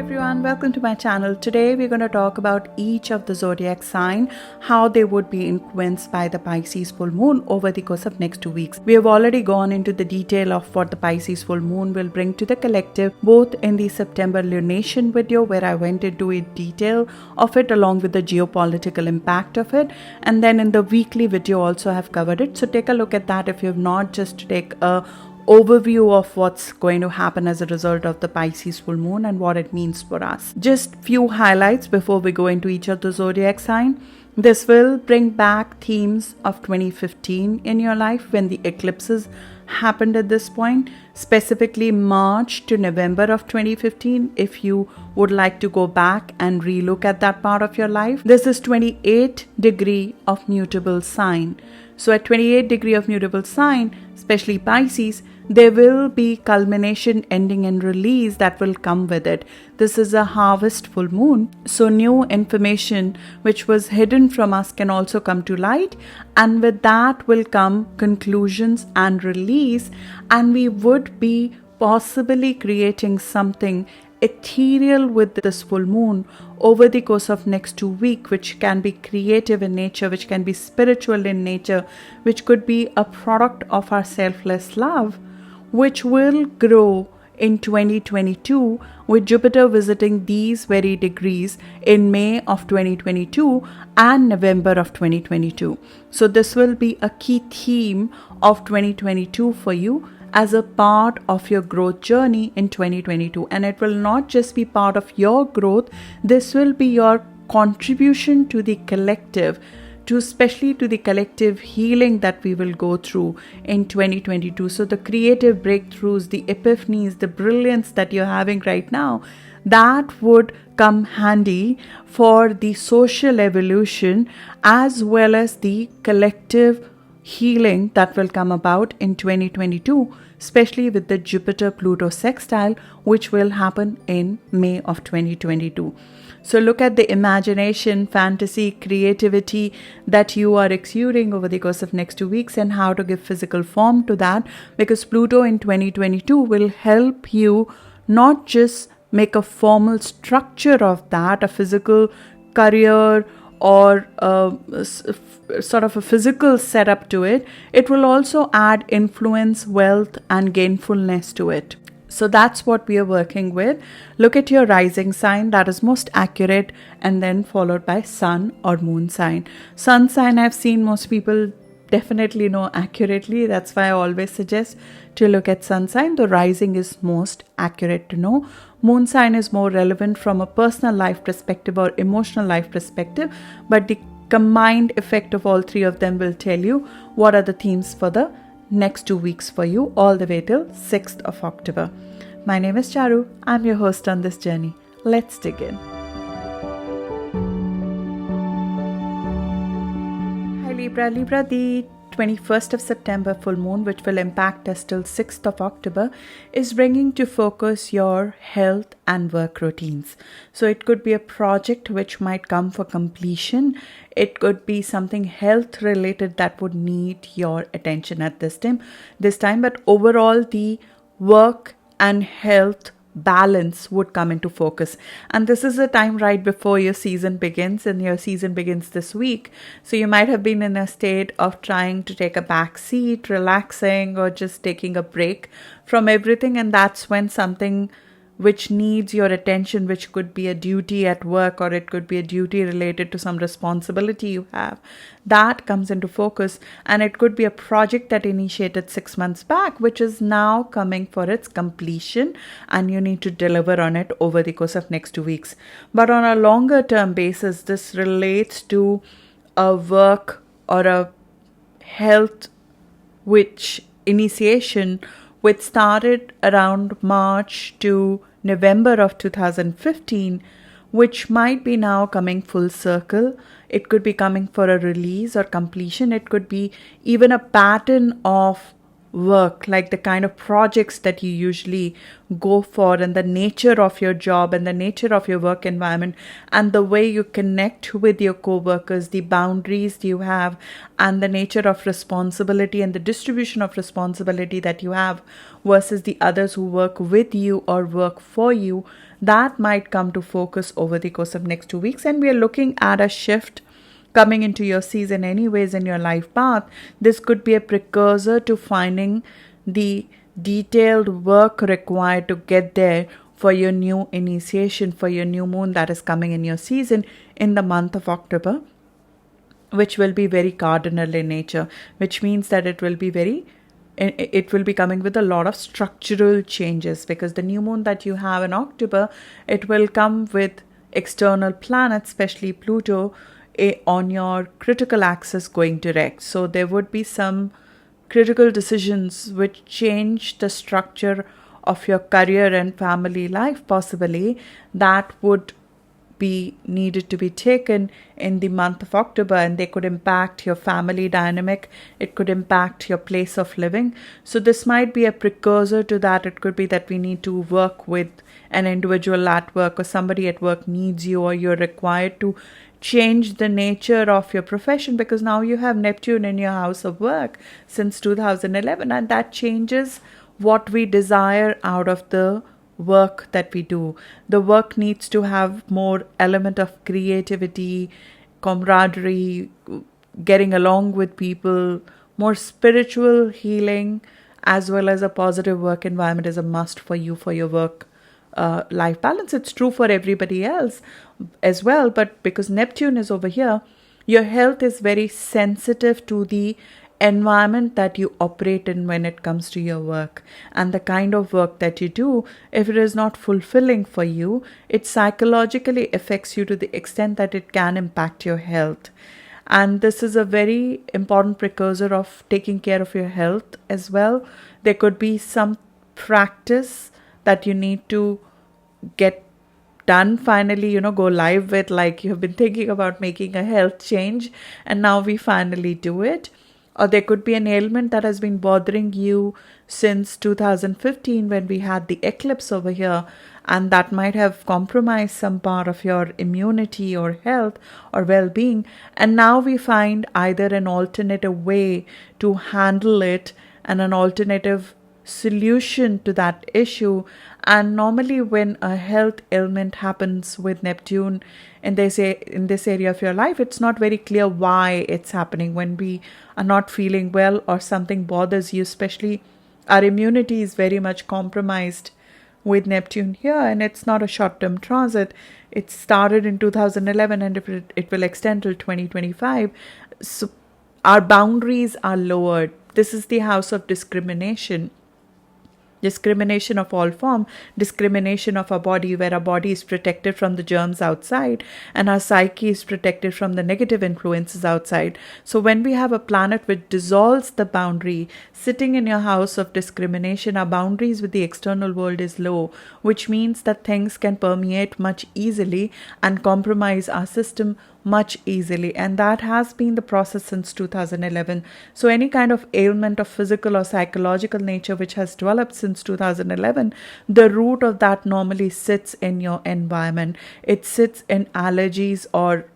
everyone, welcome to my channel. Today we're going to talk about each of the zodiac sign, how they would be influenced by the Pisces full moon over the course of next 2 weeks. We have already gone into the detail of what the Pisces full moon will bring to the collective, both in the September lunation video where I went into a detail of it along with the geopolitical impact of it, and then in the weekly video also I have covered it. So take a look at that if you have not, just to take a overview of what's going to happen as a result of the Pisces full moon and what it means for us. Just few highlights before we go into each of the zodiac sign. This will bring back themes of 2015 in your life when the eclipses happened at this point, specifically March to November of 2015. If you would like to go back and relook at that part of your life, this is 28 degree of mutable sign. So at 28 degree of mutable sign, especially Pisces, there will be culmination, ending and release that will come with it. This is a harvest full moon. So new information which was hidden from us can also come to light, and with that will come conclusions and release, and we would be possibly creating something ethereal with this full moon over the course of next 2 weeks, which can be creative in nature, which can be spiritual in nature, which could be a product of our selfless love, which will grow in 2022 with Jupiter visiting these very degrees in May of 2022 and November of 2022. So this will be a key theme of 2022 for you as a part of your growth journey in 2022. And it will not just be part of your growth, this will be your contribution to the collective, especially to the collective healing that we will go through in 2022. So the creative breakthroughs, the epiphanies, the brilliance that you're having right now, that would come handy for the social evolution as well as the collective healing that will come about in 2022, especially with the Jupiter-Pluto sextile, which will happen in May of 2022. So look at the imagination, fantasy, creativity that you are exuding over the course of next 2 weeks and how to give physical form to that, because Pluto in 2022 will help you not just make a formal structure of that, a physical career or sort of a physical setup to it. It will also add influence, wealth and gainfulness to it. So that's what we are working with. Look at your rising sign, that is most accurate, and then followed by sun or moon sign. Sun sign I've seen most people definitely know accurately. That's why I always suggest to look at sun sign. The rising is most accurate to know. Moon sign is more relevant from a personal life perspective or emotional life perspective, but the combined effect of all three of them will tell you what are the themes for the next 2 weeks for you, all the way till 6th of October. My name is Charu. I'm your host on this journey. Let's dig in. Hi Libra. Libra, the 21st of September full moon, which will impact us till 6th of October, is bringing to focus your health and work routines. So it could be a project which might come for completion. It could be something health related that would need your attention at this time. But overall, the work and health balance would come into focus, and this is a time right before your season begins, and your season begins this week. So you might have been in a state of trying to take a back seat, relaxing, or just taking a break from everything, and that's when something which needs your attention, which could be a duty at work or it could be a duty related to some responsibility you have, that comes into focus. And it could be a project that initiated 6 months back, which is now coming for its completion, and you need to deliver on it over the course of next 2 weeks. But on a longer term basis, this relates to a work or a health which initiation which started around March to November of 2015, which might be now coming full circle. It could be coming for a release or completion. It could be even a pattern of work, like the kind of projects that you usually go for, and the nature of your job and the nature of your work environment, and the way you connect with your co-workers, the boundaries you have, and the nature of responsibility and the distribution of responsibility that you have versus the others who work with you or work for you, that might come to focus over the course of next 2 weeks. And we are looking at a shift coming into your season anyways in your life path. This could be a precursor to finding the detailed work required to get there for your new initiation, for your new moon that is coming in your season in the month of October, which will be very cardinal in nature, which means that it will be coming with a lot of structural changes, because the new moon that you have in October, it will come with external planets, especially Pluto, on your critical axis going direct. So there would be some critical decisions which change the structure of your career and family life, possibly, that would be needed to be taken in the month of October, and they could impact your family dynamic. It could impact your place of living. So this might be a precursor to that. It could be that we need to work with an individual at work, or somebody at work needs you, or you're required to change the nature of your profession, because now you have Neptune in your house of work since 2011, and that changes what we desire out of the work that we do. The work needs to have more element of creativity, camaraderie, getting along with people, more spiritual healing, as well as a positive work environment is a must for you for your work life balance. It's true for everybody else as well, but because Neptune is over here, your health is very sensitive to the environment that you operate in when it comes to your work and the kind of work that you do. If it is not fulfilling for you, it psychologically affects you to the extent that it can impact your health. And this is a very important precursor of taking care of your health as well. There could be some practice that you need to get done finally, go live with, like you've been thinking about making a health change and now we finally do it. Or there could be an ailment that has been bothering you since 2015 when we had the eclipse over here, and that might have compromised some part of your immunity or health or well-being. And now we find either an alternative way to handle it and an alternative solution to that issue. And normally when a health ailment happens with Neptune in this area of your life, it's not very clear why it's happening. When we are not feeling well or something bothers you, especially our immunity is very much compromised with Neptune here, and it's not a short-term transit. It started in 2011 and it will extend till 2025. So our boundaries are lowered. This is the house of discrimination of all form, discrimination of our body, where our body is protected from the germs outside and our psyche is protected from the negative influences outside. So when we have a planet which dissolves the boundary sitting in your house of discrimination, our boundaries with the external world is low, which means that things can permeate much easily and compromise our system much easily. And that has been the process since 2011. So any kind of ailment of physical or psychological nature which has developed since 2011, the root of that normally sits in your environment. It sits in allergies or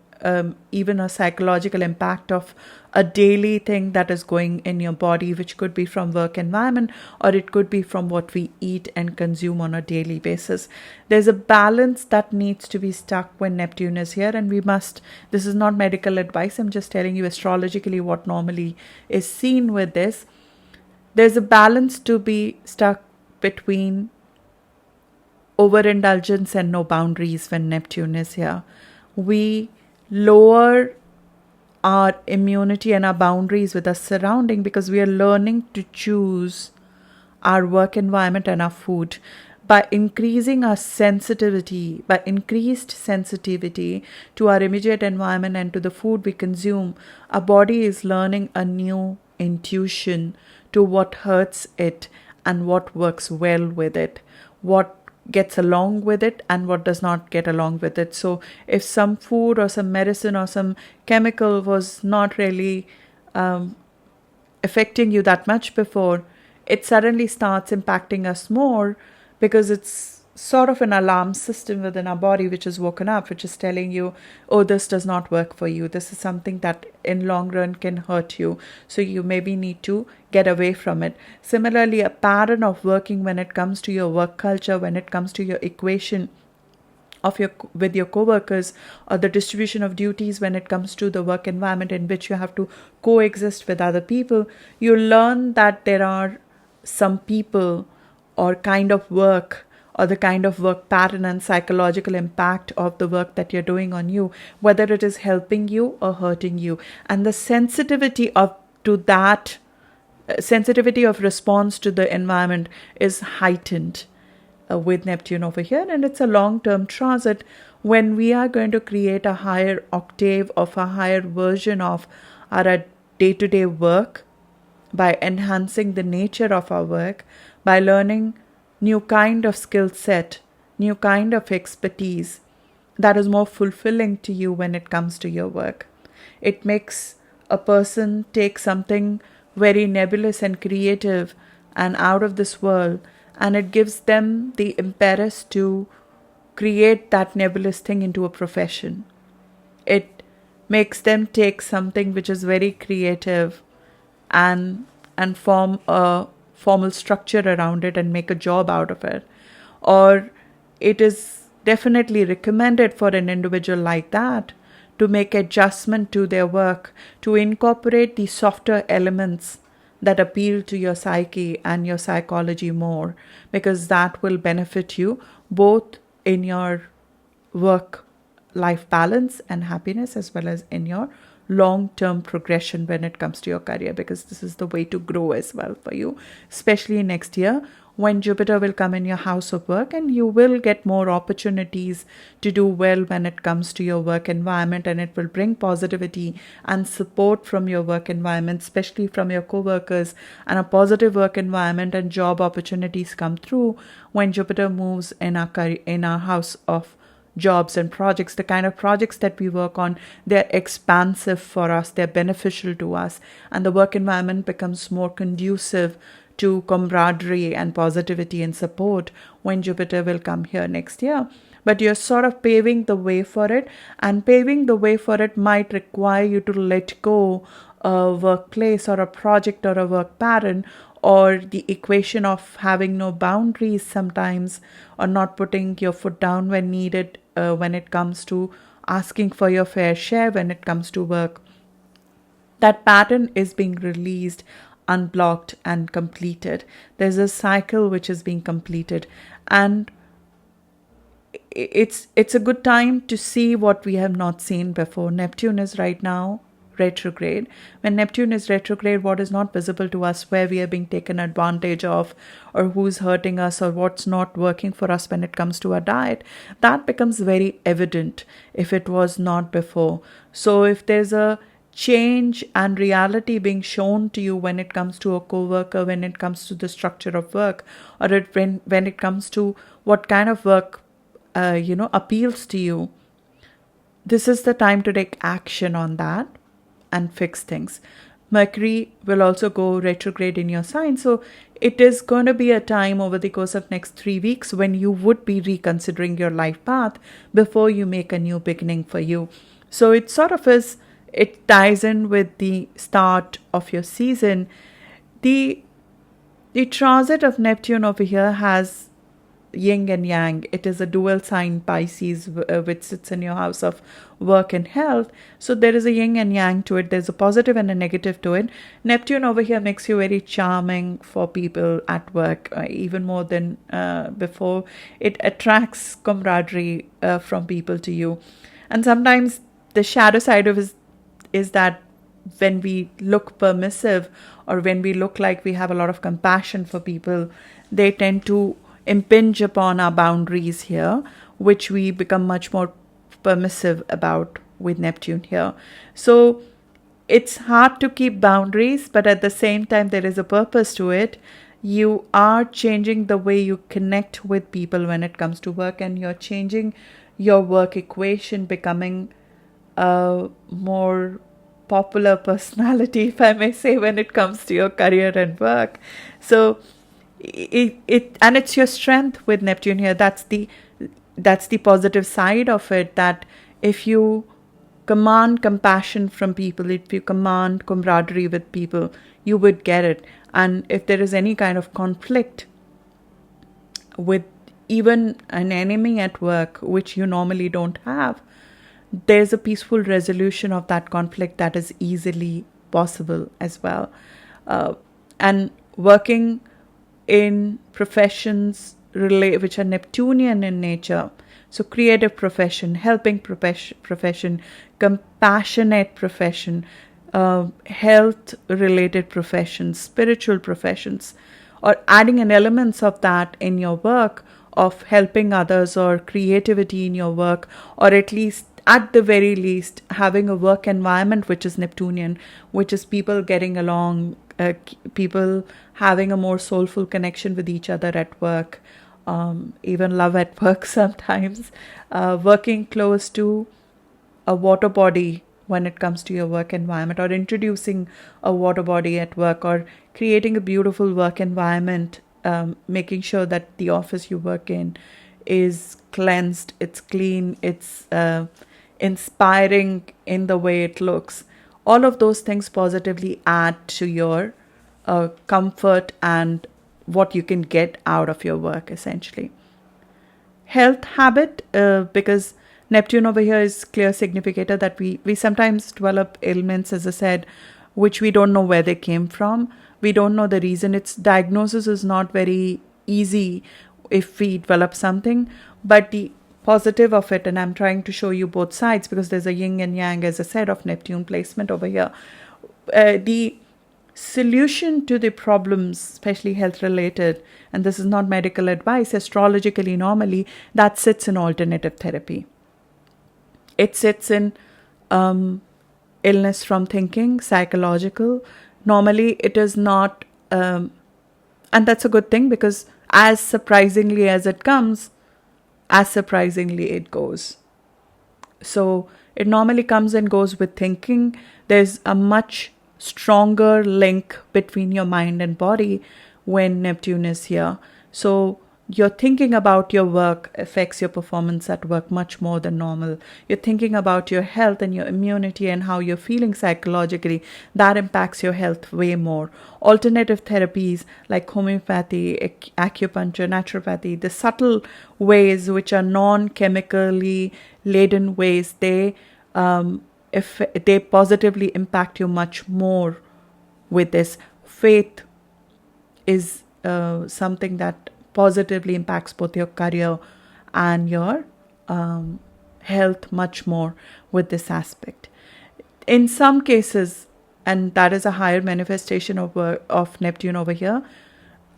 even a psychological impact of a daily thing that is going in your body, which could be from work environment or it could be from what we eat and consume on a daily basis. There's a balance that needs to be struck when Neptune is here, and this is not medical advice, I'm just telling you astrologically what normally is seen with this. There's a balance to be struck between overindulgence and no boundaries when Neptune is here. We lower our immunity and our boundaries with our surrounding because we are learning to choose our work environment and our food. By increasing our sensitivity, by increased sensitivity to our immediate environment and to the food we consume, our body is learning a new intuition to what hurts it and what works well with it, what gets along with it and what does not get along with it. So if some food or some medicine or some chemical was not really affecting you that much before, it suddenly starts impacting us more because it's sort of an alarm system within our body which is woken up, which is telling you, oh, this does not work for you. This is something that in long run can hurt you. So you maybe need to get away from it. Similarly, a pattern of working when it comes to your work culture, when it comes to your equation of your with your coworkers, or the distribution of duties when it comes to the work environment in which you have to coexist with other people, you learn that there are some people or kind of work or the kind of work pattern and psychological impact of the work that you're doing on you, whether it is helping you or hurting you. And the sensitivity of to that sensitivity of response to the environment is heightened with Neptune over here, and it's a long-term transit when we are going to create a higher octave of a higher version of our day-to-day work by enhancing the nature of our work, by learning new kind of skill set, new kind of expertise that is more fulfilling to you when it comes to your work. It makes a person take something very nebulous and creative and out of this world, and it gives them the impetus to create that nebulous thing into a profession. It makes them take something which is very creative and form a formal structure around it and make a job out of it. Or it is definitely recommended for an individual like that to make adjustment to their work, to incorporate the softer elements that appeal to your psyche and your psychology more, because that will benefit you both in your work life balance and happiness, as well as in your long-term progression when it comes to your career, because this is the way to grow as well for you, especially next year when Jupiter will come in your house of work, and you will get more opportunities to do well when it comes to your work environment, and it will bring positivity and support from your work environment, especially from your co-workers, and a positive work environment and job opportunities come through when Jupiter moves in our house of jobs and projects. The kind of projects that we work on, they're expansive for us, they're beneficial to us, and the work environment becomes more conducive to camaraderie and positivity and support when Jupiter will come here next year. But you're sort of paving the way for it, and paving the way for it might require you to let go a workplace or a project or a work pattern, or the equation of having no boundaries sometimes, or not putting your foot down when needed, when it comes to asking for your fair share when it comes to work. That pattern is being released, unblocked, and completed. There's a cycle which is being completed, and it's a good time to see what we have not seen before. Neptune is right now retrograde. When Neptune is retrograde, what is not visible to us, where we are being taken advantage of, or who's hurting us, or what's not working for us when it comes to our diet, that becomes very evident if it was not before. So if there's a change and reality being shown to you when it comes to a co-worker, when it comes to the structure of work, or when it comes to what kind of work appeals to you, this is the time to take action on that and fix things. Mercury will also go retrograde in your sign, so it is going to be a time over the course of next 3 weeks when you would be reconsidering your life path before you make a new beginning for you. So it sort of is, it ties in with the start of your season. The transit of Neptune over here has yin and yang. It is a dual sign Pisces, which sits in your house of work and health. So there is a yin and yang to it. There's a positive and a negative to it. Neptune over here makes you very charming for people at work, even more than before. It attracts camaraderie from people to you. And sometimes the shadow side of it is that when we look permissive, or when we look like we have a lot of compassion for people, they tend to impinge upon our boundaries here, which we become much more permissive about with Neptune here. So it's hard to keep boundaries, but at the same time there is a purpose to it. You are changing the way you connect with people when it comes to work, and you're changing your work equation, becoming more popular personality, if I may say, when it comes to your career and work. So it and it's your strength with Neptune here. That's the positive side of it, that if you command compassion from people, if you command camaraderie with people, you would get it. And if there is any kind of conflict with even an enemy at work, which you normally don't have, there's a peaceful resolution of that conflict that is easily possible as well. And working in professions which are Neptunian in nature, so creative profession, helping profession, compassionate profession, health related professions, spiritual professions, or adding an elements of that in your work, of helping others or creativity in your work, or at the very least having a work environment which is Neptunian, which is people getting along, people having a more soulful connection with each other at work, even love at work sometimes, working close to a water body when it comes to your work environment, or introducing a water body at work, or creating a beautiful work environment, making sure that the office you work in is cleansed, it's clean, it's inspiring in the way it looks. All of those things positively add to your comfort and what you can get out of your work, essentially. Health habit, because Neptune over here is clear significator that we sometimes develop ailments, as I said, which we don't know where they came from. We don't know the reason. Its diagnosis is not very easy if we develop something, but the positive of it, and I'm trying to show you both sides because there's a yin and yang, as I said, of Neptune placement over here. The solution to the problems, especially health related, and this is not medical advice, astrologically normally, that sits in alternative therapy. It sits in illness from thinking, psychological. Normally it is not, and that's a good thing, because as surprisingly as it comes, as surprisingly it goes. So it normally comes and goes with thinking. There's a much stronger link between your mind and body when Neptune is here. So your thinking about your work affects your performance at work much more than normal. You're thinking about your health and your immunity and how you're feeling psychologically. That impacts your health way more. Alternative therapies like homeopathy, acupuncture, naturopathy, the subtle ways which are non-chemically laden ways, if they positively impact you much more with this. Faith is something that positively impacts both your career and your health much more with this aspect. In some cases, and that is a higher manifestation of Neptune over here,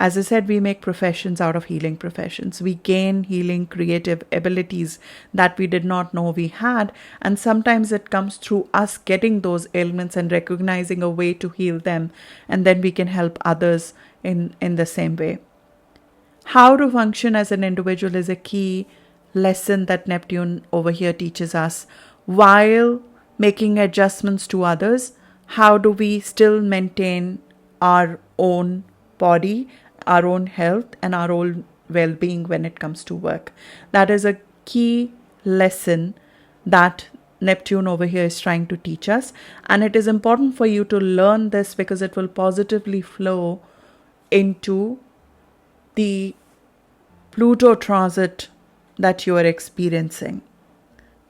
as I said, we make professions out of healing professions. We gain healing creative abilities that we did not know we had. And sometimes it comes through us getting those ailments and recognizing a way to heal them. And then we can help others in the same way. How to function as an individual is a key lesson that Neptune over here teaches us. While making adjustments to others, how do we still maintain our own body, our own health, and our own well-being when it comes to work? That is a key lesson that Neptune over here is trying to teach us. And it is important for you to learn this because it will positively flow into the Pluto transit that you are experiencing.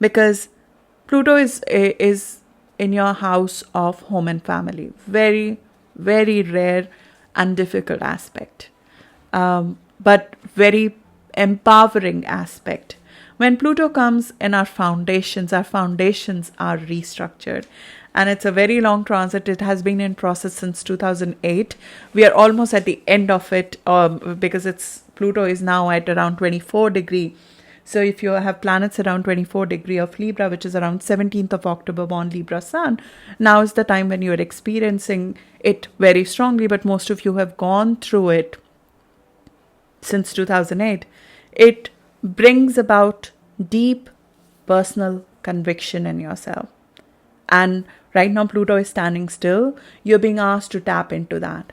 Because Pluto is in your house of home and family. Very, very rare and difficult aspect, but very empowering aspect. When Pluto comes in our foundations are restructured. And it's a very long transit. It has been in process since 2008. We are almost at the end of it because Pluto is now at around 24 degree. So if you have planets around 24 degree of Libra, which is around 17th of October born Libra Sun, now is the time when you're experiencing it very strongly. But most of you have gone through it since 2008. It brings about deep personal conviction in yourself and Right now, Pluto is standing still. You're being asked to tap into that.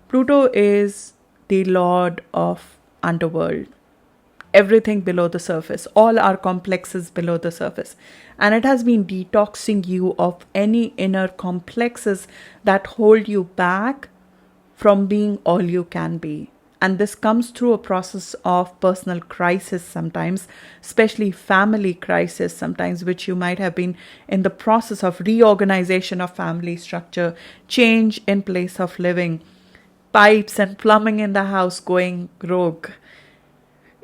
Pluto is the lord of underworld, everything below the surface, all our complexes below the surface. And it has been detoxing you of any inner complexes that hold you back from being all you can be. And this comes through a process of personal crisis sometimes, especially family crisis sometimes, which you might have been in the process of reorganization of family structure, change in place of living, pipes and plumbing in the house going rogue.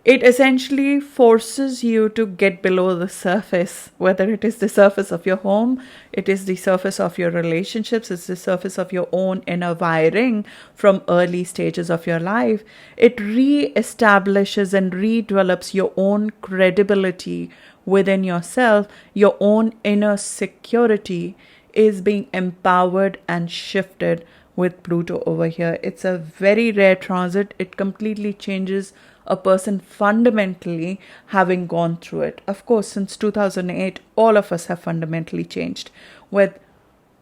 It essentially forces you to get below the surface, whether it is the surface of your home, it is the surface of your relationships, it's the surface of your own inner wiring from early stages of your life. It re-establishes and redevelops your own credibility within yourself. Your own inner security is being empowered and shifted with Pluto over here. It's a very rare transit. It completely changes a person fundamentally having gone through it. Of course, since 2008, all of us have fundamentally changed. With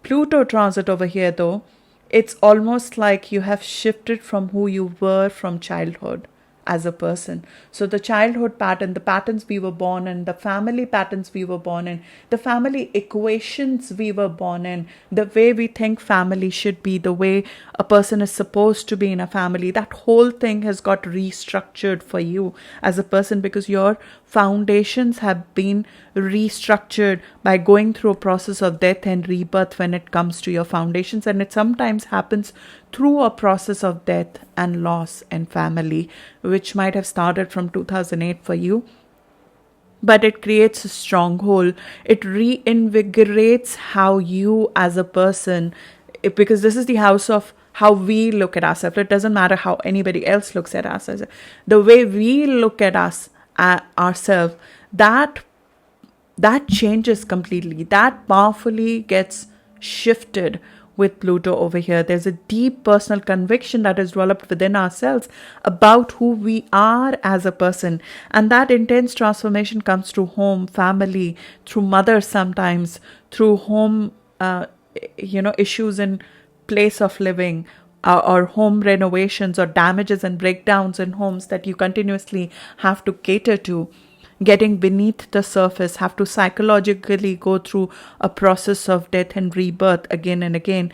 Pluto transit over here, though, it's almost like you have shifted from who you were from childhood as a person. So the childhood pattern, the patterns we were born in, the family patterns we were born in, the family equations we were born in, the way we think family should be, the way a person is supposed to be in a family, that whole thing has got restructured for you as a person because your foundations have been restructured by going through a process of death and rebirth when it comes to your foundations. And it sometimes happens through a process of death and loss and family, which might have started from 2008 for you. But it creates a stronghold. It reinvigorates how you as a person, because this is the house of how we look at ourselves. It doesn't matter how anybody else looks at us. The way we look at ourselves, that changes completely. That powerfully gets shifted with Pluto over here. There's a deep personal conviction that is developed within ourselves about who we are as a person. And that intense transformation comes through home, family, through mother sometimes, through home, issues in place of living, or home renovations or damages and breakdowns in homes that you continuously have to cater to. Getting beneath the surface, have to psychologically go through a process of death and rebirth again and again,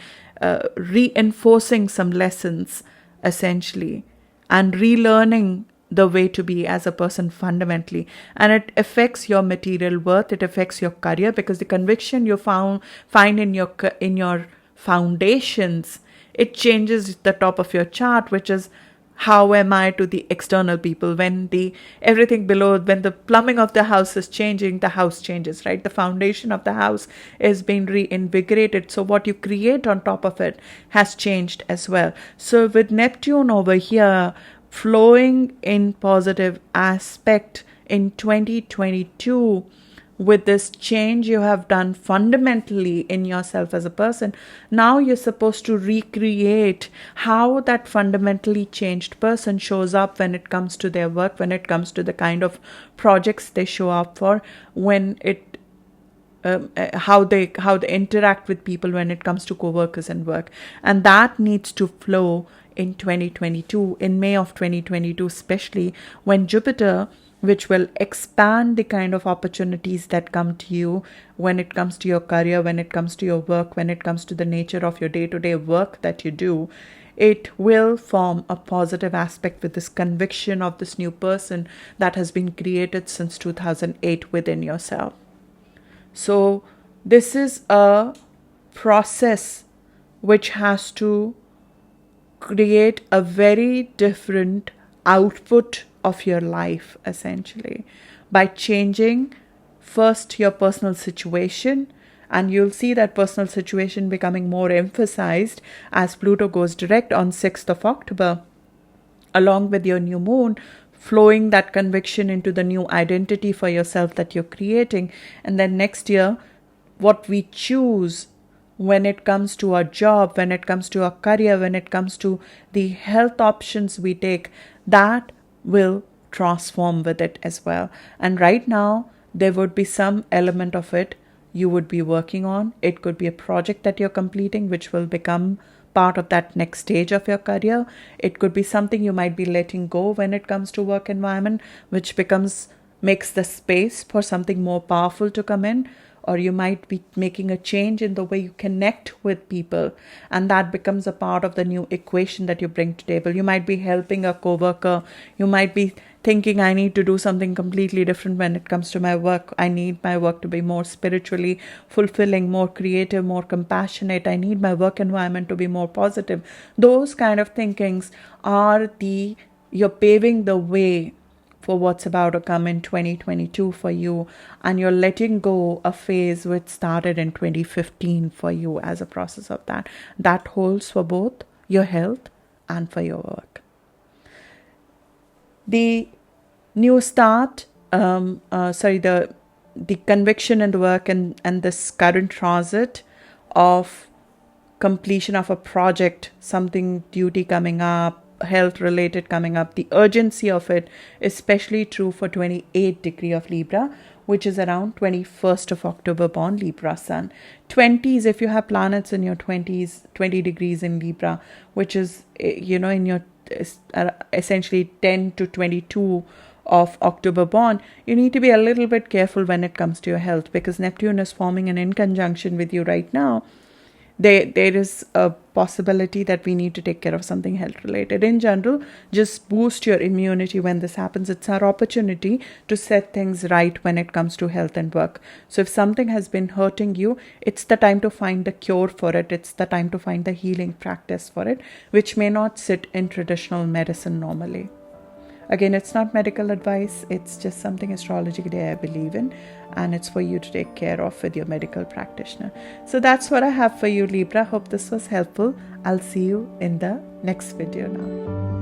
reinforcing some lessons essentially, and relearning the way to be as a person fundamentally. And it affects your material worth, it affects your career, because the conviction you find in your foundations, it changes the top of your chart, which is how am I to the external people. When everything below, when the plumbing of the house is changing, the house changes, right? The foundation of the house is being reinvigorated. So what you create on top of it has changed as well. So with Neptune over here flowing in positive aspect in 2022, with this change you have done fundamentally in yourself as a person, now you're supposed to recreate how that fundamentally changed person shows up when it comes to their work, when it comes to the kind of projects they show up for, when it how they interact with people when it comes to co-workers and work. And that needs to flow in 2022, in May of 2022 especially, when Jupiter, which will expand the kind of opportunities that come to you when it comes to your career, when it comes to your work, when it comes to the nature of your day-to-day work that you do, it will form a positive aspect with this conviction of this new person that has been created since 2008 within yourself. So this is a process which has to create a very different output of your life, essentially, by changing first your personal situation. And you'll see that personal situation becoming more emphasized as Pluto goes direct on 6th of October, along with your new moon, flowing that conviction into the new identity for yourself that you're creating. And then next year, what we choose when it comes to our job, when it comes to our career, when it comes to the health options we take, that will transform with it as well. And right now, there would be some element of it you would be working on. It could be a project that you're completing, which will become part of that next stage of your career. It could be something you might be letting go when it comes to work environment, which makes the space for something more powerful to come in. Or you might be making a change in the way you connect with people, and that becomes a part of the new equation that you bring to table. You might be helping a coworker. You might be thinking, I need to do something completely different when it comes to my work. I need my work to be more spiritually fulfilling, more creative, more compassionate. I need my work environment to be more positive. Those kind of thinkings are you're paving the way for what's about to come in 2022 for you, and you're letting go a phase which started in 2015 for you as a process of that. That holds for both your health and for your work. The new start, the conviction in the work and this current transit of completion of a project, something duty coming up, health related coming up, the urgency of it, especially true for 28 degree of Libra, which is around 21st of October born Libra sun. 20s, if you have planets in your 20s, 20 degrees in Libra, which is, in your essentially 10 to 22 of October born, you need to be a little bit careful when it comes to your health, because Neptune is forming an in conjunction with you right now. There is a possibility that we need to take care of something health related. In general, just boost your immunity when this happens. It's our opportunity to set things right when it comes to health and work. So if something has been hurting you, it's the time to find the cure for it. It's the time to find the healing practice for it, which may not sit in traditional medicine normally. Again, it's not medical advice. It's just something astrologically I believe in, and it's for you to take care of with your medical practitioner. So that's what I have for you, Libra. Hope this was helpful. I'll see you in the next video now.